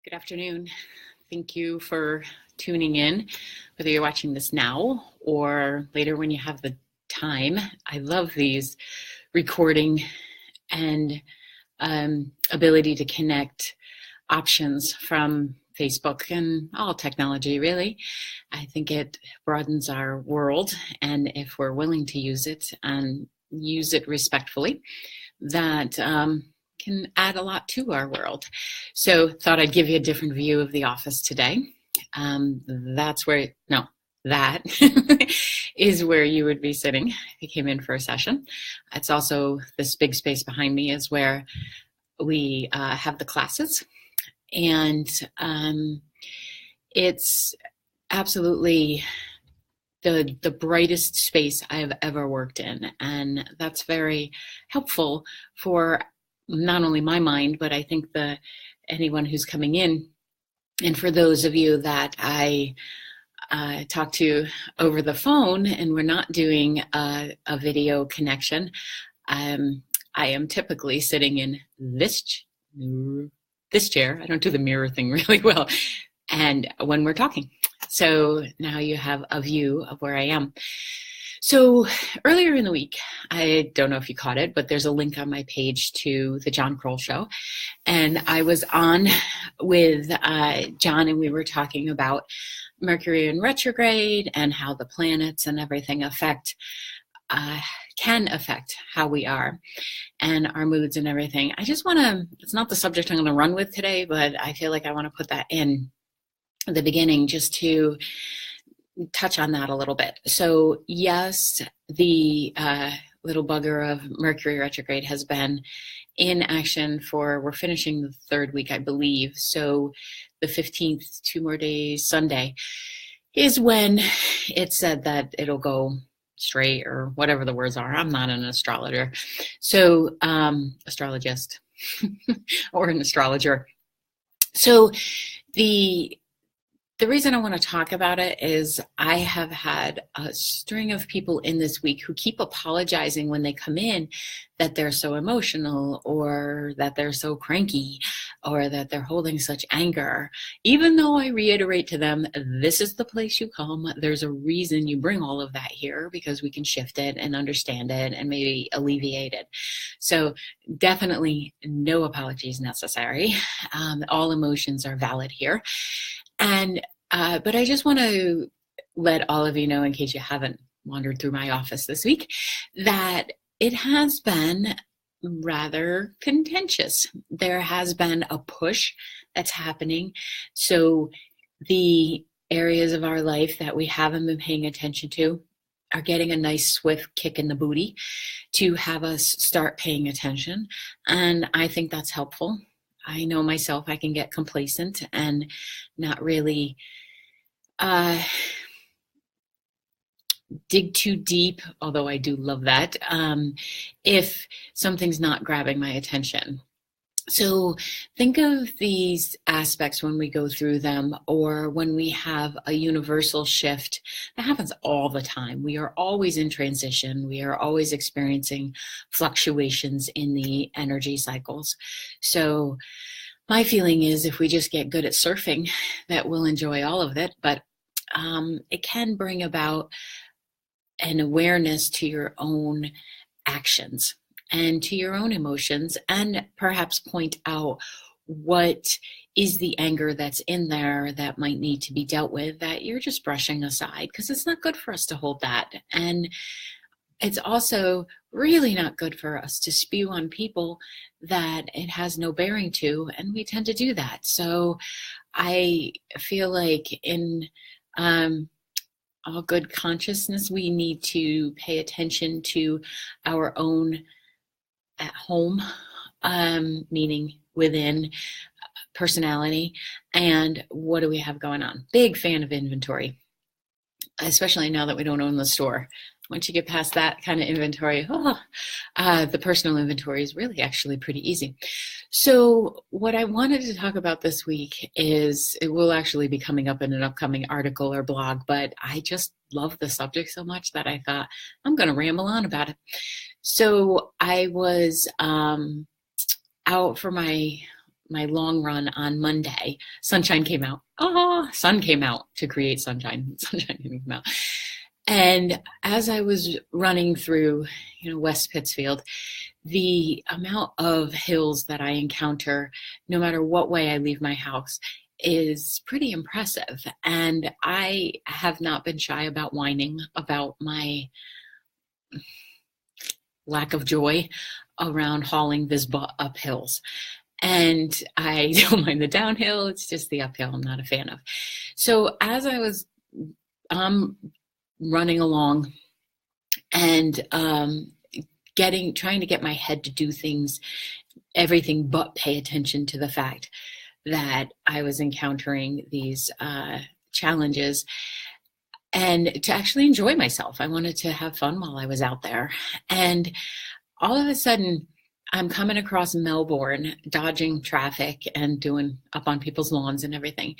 Good afternoon. Thank you for tuning in, whether you're watching this now or later when you have the time. I love these recording and ability to connect options from Facebook and all technology, really. I think it broadens our world, and if we're willing to use it and use it respectfully, that can add a lot to our world. So thought I'd give you a different view of the office today. That is where you would be sitting if you came in for a session. It's also this big space behind me is where we have the classes, and it's absolutely the brightest space I've ever worked in, and that's very helpful for not only my mind, but I think anyone who's coming in, and for those of you that I talk to over the phone, and we're not doing a video connection. I am typically sitting in this chair. I don't do the mirror thing really well, and when we're talking. So now you have a view of where I am. So earlier in the week, I don't know if you caught it, but there's a link on my page to the John Kroll Show. And I was on with John, and we were talking about Mercury in retrograde and how the planets and everything can affect how we are and our moods and everything. I just want to, it's not the subject I'm going to run with today, but I feel like I want to put that in the beginning just to touch on that a little bit. So yes, the little bugger of Mercury retrograde has been in action we're finishing the third week, I believe. So the 15th, 2 more days, Sunday, is when it said that it'll go straight, or whatever the words are. I'm not an astrologer. So astrologist or an astrologer. So the reason I want to talk about it is I have had a string of people in this week who keep apologizing when they come in that they're so emotional, or that they're so cranky, or that they're holding such anger. Even though I reiterate to them, this is the place you come. There's a reason you bring all of that here, because we can shift it and understand it and maybe alleviate it. So definitely no apologies necessary. All emotions are valid here. But I just want to let all of you know, in case you haven't wandered through my office this week, that it has been rather contentious. There has been a push that's happening. So the areas of our life that we haven't been paying attention to are getting a nice swift kick in the booty to have us start paying attention. And I think that's helpful. I know myself, I can get complacent and not really dig too deep, although I do love that, if something's not grabbing my attention. So think of these aspects when we go through them, or when we have a universal shift that happens all the time. We are always in transition. We are always experiencing fluctuations in the energy cycles. So my feeling is if we just get good at surfing, that we'll enjoy all of it, but it can bring about an awareness to your own actions and to your own emotions, and perhaps point out what is the anger that's in there that might need to be dealt with, that you're just brushing aside, because it's not good for us to hold that. And it's also really not good for us to spew on people that it has no bearing to, and we tend to do that. So I feel like in all good consciousness, we need to pay attention to our own at home, meaning within personality, and what do we have going on. Big fan of inventory, especially now that we don't own the store. Once you get past that kind of inventory, the personal inventory is really actually pretty easy. So what I wanted to talk about this week is, it will actually be coming up in an upcoming article or blog, but I just love the subject so much that I thought I'm going to ramble on about it. So I was out for my my long run on Monday, sunshine came out. Sun came out to create sunshine. Sunshine didn't come out. And as I was running through, West Pittsfield, the amount of hills that I encounter, no matter what way I leave my house, is pretty impressive. And I have not been shy about whining about my lack of joy around hauling this butt up hills. And I don't mind the downhill. It's just the uphill I'm not a fan of. So as I was running along and trying to get my head to do things, everything but pay attention to the fact that I was encountering these challenges and to actually enjoy myself. I wanted to have fun while I was out there. And all of a sudden, I'm coming across Melbourne, dodging traffic and doing up on people's lawns and everything.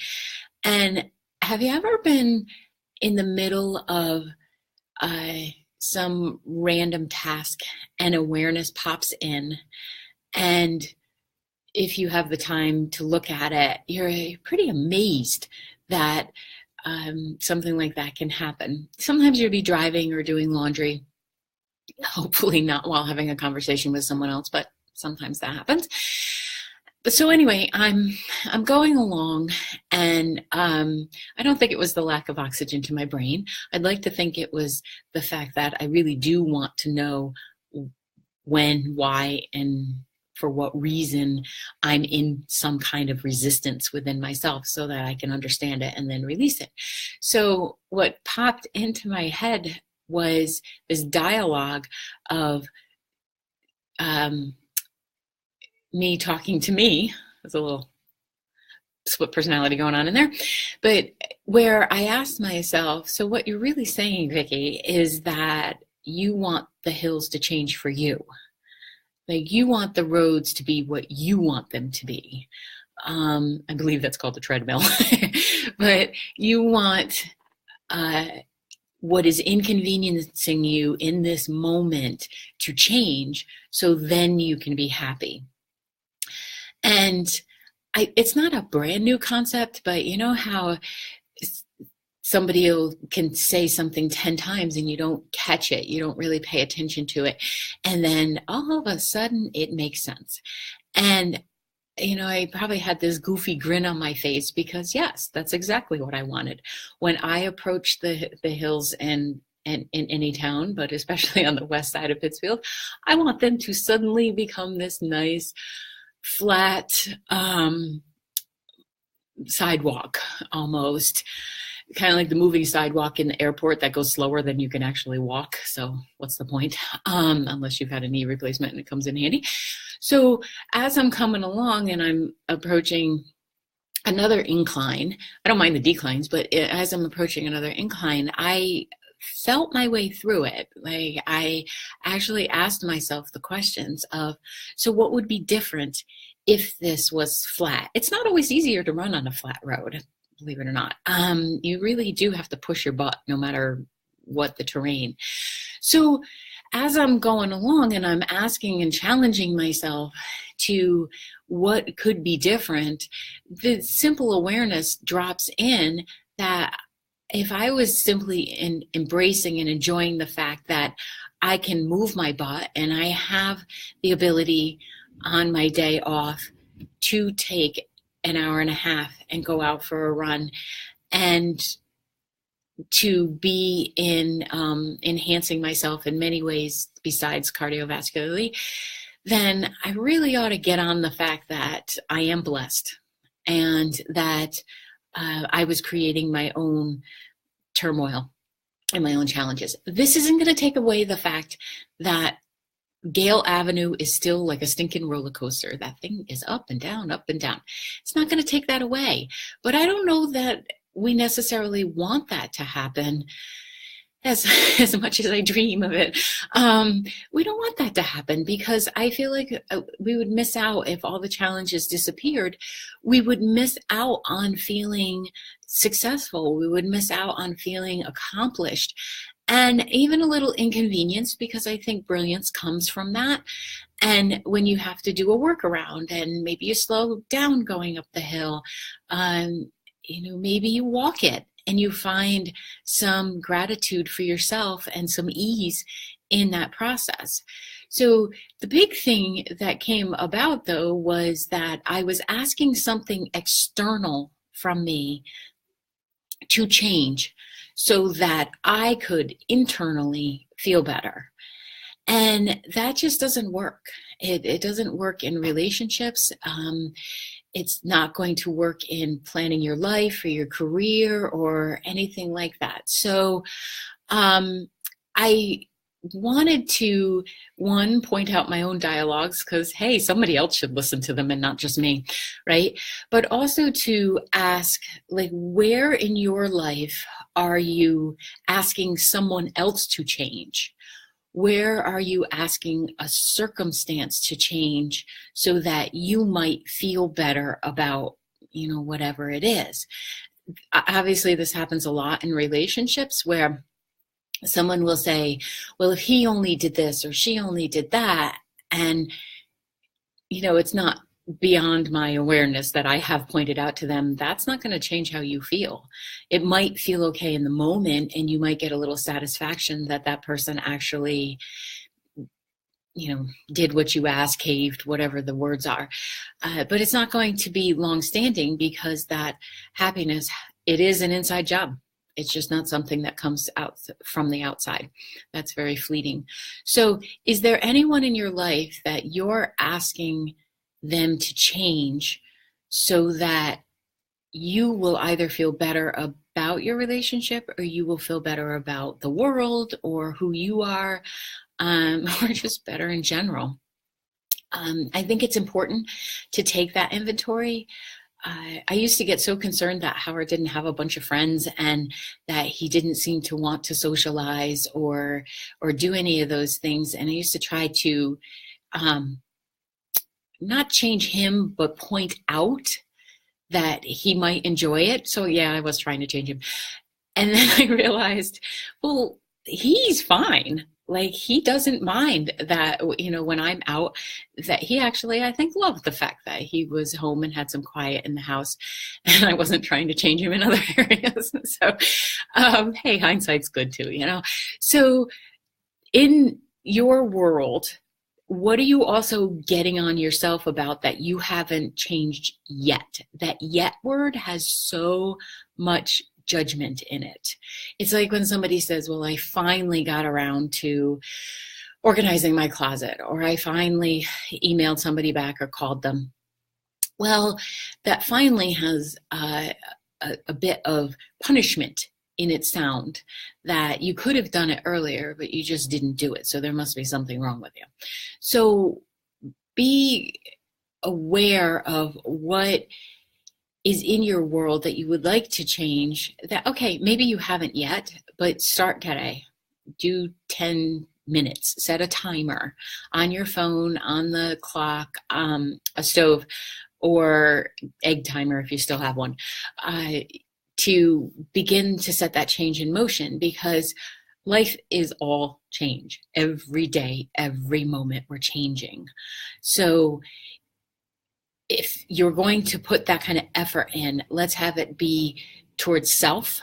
And have you ever been in the middle of some random task and awareness pops in, and if you have the time to look at it, you're pretty amazed that something like that can happen. Sometimes you'll be driving or doing laundry, hopefully not while having a conversation with someone else, but sometimes that happens. So anyway, I'm going along, and I don't think it was the lack of oxygen to my brain. I'd like to think it was the fact that I really do want to know when, why, and for what reason I'm in some kind of resistance within myself so that I can understand it and then release it. So what popped into my head was this dialogue of me talking to me. There's a little split personality going on in there, but where I asked myself, so what you're really saying, Vicki, is that you want the hills to change for you. Like, you want the roads to be what you want them to be. I believe that's called the treadmill. But you want what is inconveniencing you in this moment to change, so then you can be happy. And it's not a brand new concept, but you know how somebody can say something 10 times and you don't catch it, you don't really pay attention to it, and then all of a sudden it makes sense. And I probably had this goofy grin on my face because yes, that's exactly what I wanted. When I approached the hills and in any town, but especially on the west side of Pittsfield, I want them to suddenly become this nice, flat sidewalk, almost kind of like the moving sidewalk in the airport that goes slower than you can actually walk. So what's the point? Unless you've had a knee replacement and it comes in handy. So as I'm coming along and I'm approaching another incline, I don't mind the declines, but as I'm approaching another incline, I felt my way through it. Like, I actually asked myself the questions of, so what would be different if this was flat? It's not always easier to run on a flat road, believe it or not. You really do have to push your butt no matter what the terrain. So as I'm going along and I'm asking and challenging myself to what could be different, the simple awareness drops in that if I was simply embracing and enjoying the fact that I can move my butt and I have the ability on my day off to take an hour and a half and go out for a run and to be in enhancing myself in many ways besides cardiovascularly, then I really ought to get on the fact that I am blessed and that I was creating my own turmoil and my own challenges. This isn't going to take away the fact that Gale Avenue is still like a stinking roller coaster. That thing is up and down, up and down. It's not going to take that away. But I don't know that we necessarily want that to happen as much as I dream of it. We don't want that to happen because I feel like we would miss out if all the challenges disappeared. We would miss out on feeling successful. We would miss out on feeling accomplished and even a little inconvenience, because I think brilliance comes from that. And when you have to do a workaround and maybe you slow down going up the hill, maybe you walk it and you find some gratitude for yourself and some ease in that process. So the big thing that came about, though, was that I was asking something external from me to change so that I could internally feel better. And that just doesn't work. It doesn't work in relationships. It's not going to work in planning your life or your career or anything like that. So I wanted to, one, point out my own dialogues because, hey, somebody else should listen to them and not just me, right? But also to ask, like, where in your life are you asking someone else to change? Where are you asking a circumstance to change so that you might feel better about, whatever it is? Obviously, this happens a lot in relationships where someone will say, well, if he only did this or she only did that, and, it's not beyond my awareness that I have pointed out to them, that's not going to change how you feel. It might feel okay in the moment, and you might get a little satisfaction that that person actually, did what you asked, caved, whatever the words are. But it's not going to be long-standing because that happiness, it is an inside job. It's just not something that comes out from the outside. That's very fleeting. So is there anyone in your life that you're asking them to change so that you will either feel better about your relationship or you will feel better about the world or who you are, or just better in general? I think it's important to take that inventory. I used to get so concerned that Howard didn't have a bunch of friends and that he didn't seem to want to socialize or do any of those things. And I used to try to not change him, but point out that he might enjoy it. So yeah, I was trying to change him. And then I realized, well, he's fine. Like, he doesn't mind that, when I'm out, that he actually, I think, loved the fact that he was home and had some quiet in the house and I wasn't trying to change him in other areas. So, hey, hindsight's good too, So in your world, what are you also getting on yourself about that you haven't changed yet? That yet word has so much judgment in it. It's like when somebody says, well, I finally got around to organizing my closet, or I finally emailed somebody back or called them. Well, that finally has a bit of punishment in its sound, that you could have done it earlier, but you just didn't do it. So there must be something wrong with you. So be aware of what is in your world that you would like to change. That, okay, maybe you haven't yet, but start today. Do 10 minutes. Set a timer on your phone, on the clock, a stove, or egg timer if you still have one, to begin to set that change in motion, because life is all change. Every day, every moment, we're changing. So if you're going to put that kind of effort in, let's have it be towards self,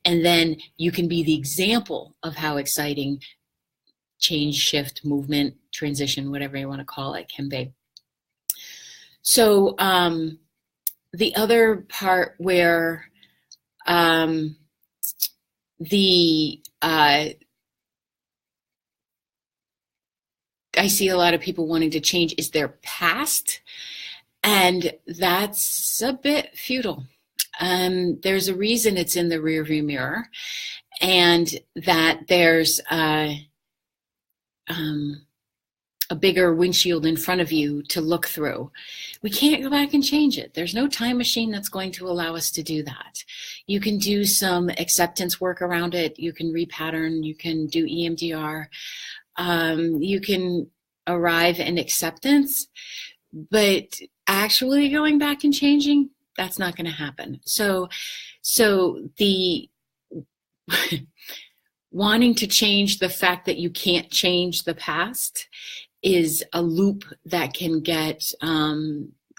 and then you can be the example of how exciting change, shift, movement, transition, whatever you want to call it, can be. So the other part where I see a lot of people wanting to change is their past, and that's a bit futile. There's a reason it's in the rearview mirror, and that there's a bigger windshield in front of you to look through. We can't go back and change it. There's no time machine that's going to allow us to do that. You can do some acceptance work around it. You can repattern. You can do EMDR. You can arrive in acceptance, but actually going back and changing, that's not going to happen. So the wanting to change the fact that you can't change the past is a loop that can get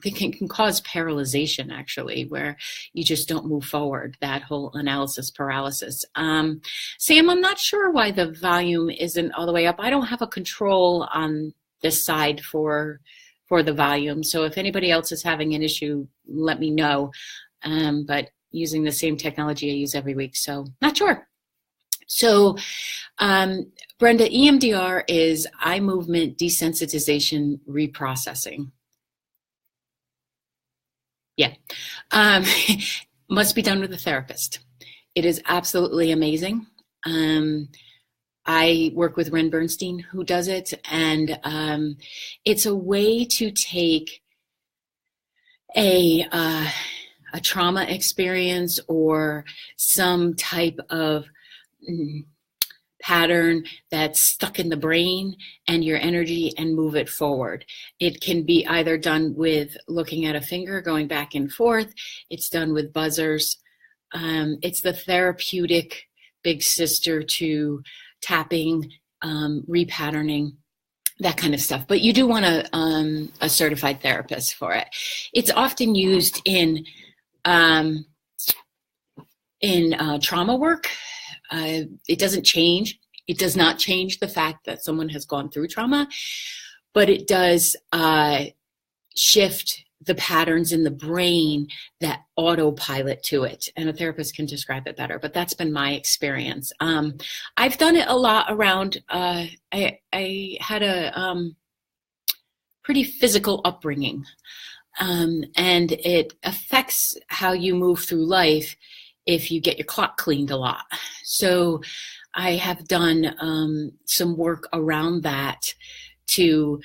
it can cause paralyzation, actually, where you just don't move forward, that whole analysis paralysis. Sam, I'm not sure why the volume isn't all the way up. I don't have a control on this side for the volume. So if anybody else is having an issue, let me know. But using the same technology I use every week, so not sure. So Brenda, EMDR is eye movement desensitization reprocessing. Yeah. Must be done with a therapist. It is absolutely amazing. I work with Ren Bernstein, who does it, and it's a way to take a trauma experience or some type of pattern that's stuck in the brain and your energy and move it forward. It can be either done with looking at a finger, going back and forth. It's done with buzzers. It's the therapeutic big sister to tapping, repatterning, that kind of stuff. But you do want a certified therapist for it. It's often used in trauma work. It doesn't change. It does not change the fact that someone has gone through trauma, but it does shift the patterns in the brain that autopilot to it. And a therapist can describe it better, but that's been my experience. I've done it a lot around, I had a pretty physical upbringing, and it affects how you move through life if you get your clock cleaned a lot. So I have done some work around that to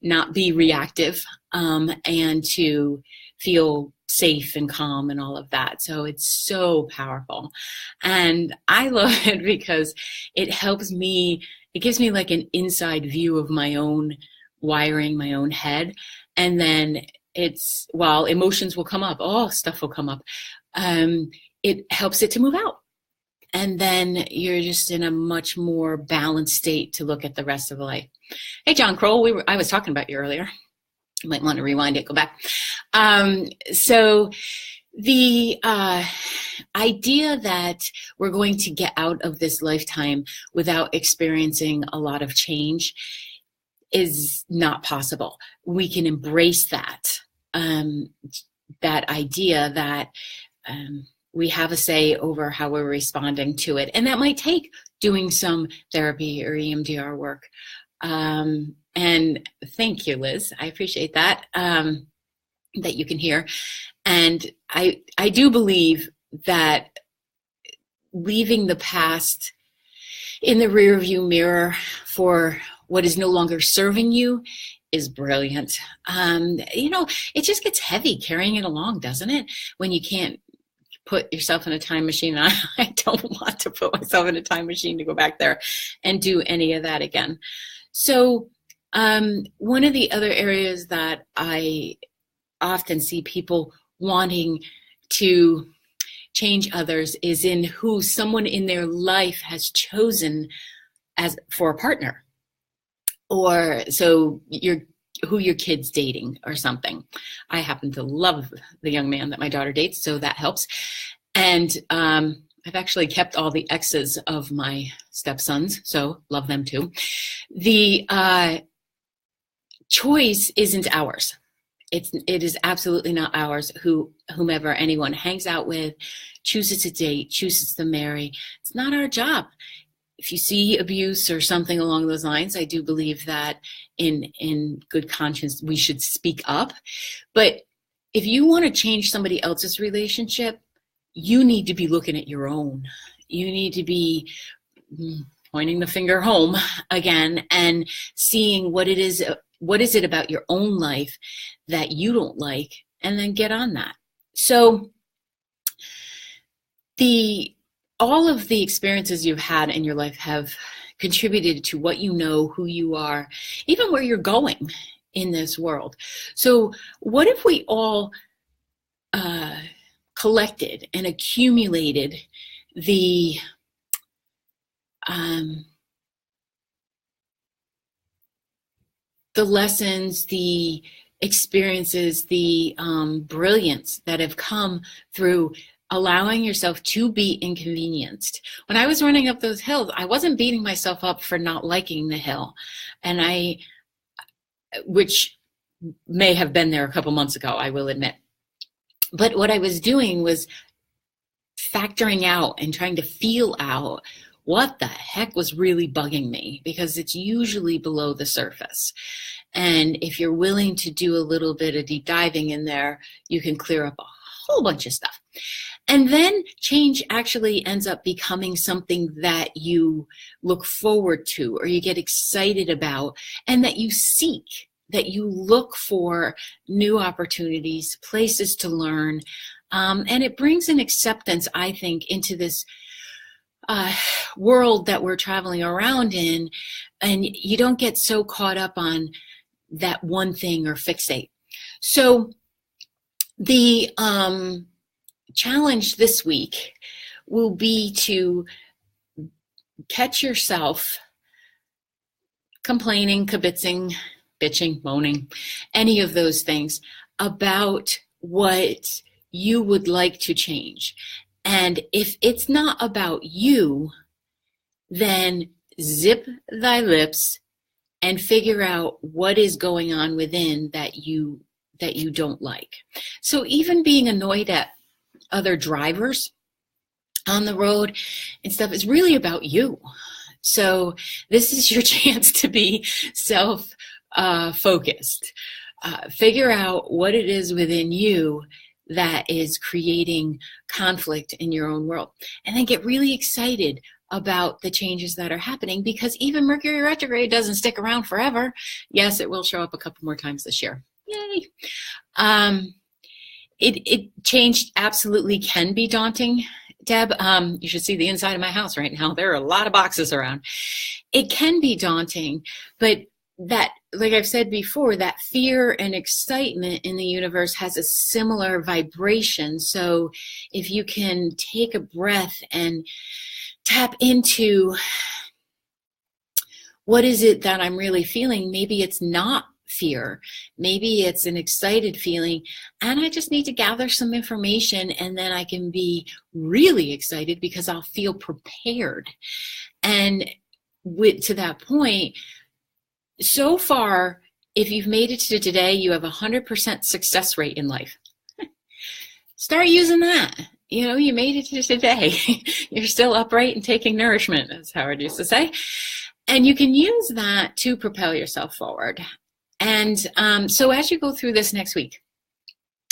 not be reactive, and to feel safe and calm and all of that. So it's so powerful. And I love it because it helps me, it gives me like an inside view of my own wiring, my own head. And then while emotions will come up, stuff will come up, it helps it to move out. And then you're just in a much more balanced state to look at the rest of life. Hey, John Kroll, I was talking about you earlier. You might want to rewind it, go back. So the idea that we're going to get out of this lifetime without experiencing a lot of change is not possible. We can embrace that, that idea that we have a say over how we're responding to it. And that might take doing some therapy or EMDR work. And thank you, Liz. I appreciate that, that you can hear. And I do believe that leaving the past in the rearview mirror for what is no longer serving you is brilliant. It just gets heavy carrying it along, doesn't it? When you can't put yourself in a time machine. I don't want to put myself in a time machine to go back there and do any of that again. So one of the other areas that I often see people wanting to change others is in who someone in their life has chosen as for a partner, or so who your kid's dating or something. I happen to love the young man that my daughter dates, so that helps. And I've actually kept all the exes of my stepsons, so love them too. The choice isn't ours. It is absolutely not ours. Whomever anyone hangs out with, chooses to date, chooses to marry, it's not our job. If you see abuse or something along those lines, I do believe that in good conscience, we should speak up. But if you want to change somebody else's relationship, you need to be looking at your own. You need to be pointing the finger home again and seeing what is it about your own life that you don't like, and then get on that. So all of the experiences you've had in your life have contributed to what you know, who you are, even where you're going in this world. So what if we all collected and accumulated the the lessons, the experiences, the brilliance that have come through allowing yourself to be inconvenienced. When I was running up those hills, I wasn't beating myself up for not liking the hill. And which may have been there a couple months ago, I will admit. But what I was doing was factoring out and trying to feel out what the heck was really bugging me, because it's usually below the surface. And if you're willing to do a little bit of deep diving in there, you can clear up a whole bunch of stuff. And then change actually ends up becoming something that you look forward to, or you get excited about, and that you seek, that you look for new opportunities, places to learn. And it brings an acceptance, I think, into this world that we're traveling around in, and you don't get so caught up on that one thing or fixate. So the challenge this week will be to catch yourself complaining, kibitzing, bitching, moaning, any of those things about what you would like to change. And if it's not about you, then zip thy lips and figure out what is going on within that you don't like. So even being annoyed at other drivers on the road and stuff is really about you. So this is your chance to be self-focused. Figure out what it is within you that is creating conflict in your own world. And then get really excited about the changes that are happening, because even Mercury retrograde doesn't stick around forever. Yes, it will show up a couple more times this year. Yay. Change absolutely can be daunting, Deb. You should see the inside of my house right now. There are a lot of boxes around. It can be daunting, but that, like I've said before, that fear and excitement in the universe has a similar vibration. So if you can take a breath and tap into what is it that I'm really feeling, maybe it's not fear, maybe it's an excited feeling, and I just need to gather some information, and then I can be really excited because I'll feel prepared. And to that point, so far, if you've made it to today, you have 100% success rate in life. Start using that. You know, you made it to today. You're still upright and taking nourishment, as Howard used to say. And you can use that to propel yourself forward. And so as you go through this next week,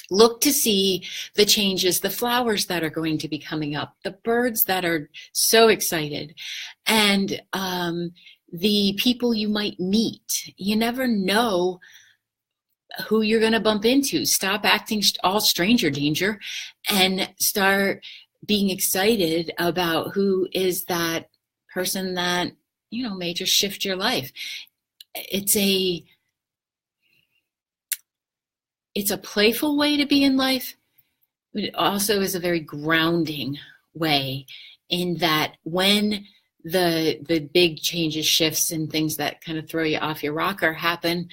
look to see the changes, the flowers that are going to be coming up, the birds that are so excited, and the people you might meet. You never know who you're going to bump into. Stop acting all stranger danger and start being excited about who is that person that, you know, may just shift your life. It's a playful way to be in life, but it also is a very grounding way, in that when the big changes, shifts, and things that kind of throw you off your rocker happen,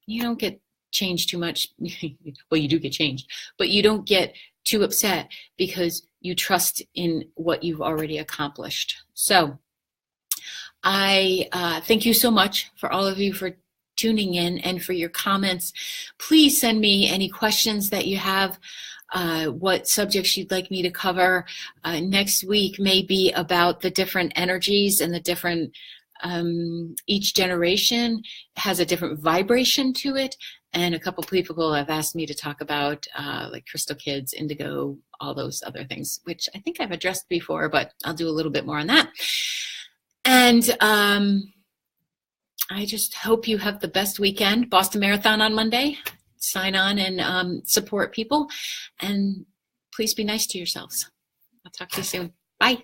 you don't get changed too much. Well, you do get changed, but you don't get too upset because you trust in what you've already accomplished. So I thank you so much for all of you for tuning in and for your comments. Please send me any questions that you have, what subjects you'd like me to cover. Next week may be about the different energies and the different, each generation has a different vibration to it. And a couple people have asked me to talk about like crystal kids, indigo, all those other things, which I think I've addressed before, but I'll do a little bit more on that. And I just hope you have the best weekend. Boston Marathon on Monday. Sign on and support people. And please be nice to yourselves. I'll talk to you soon. Bye.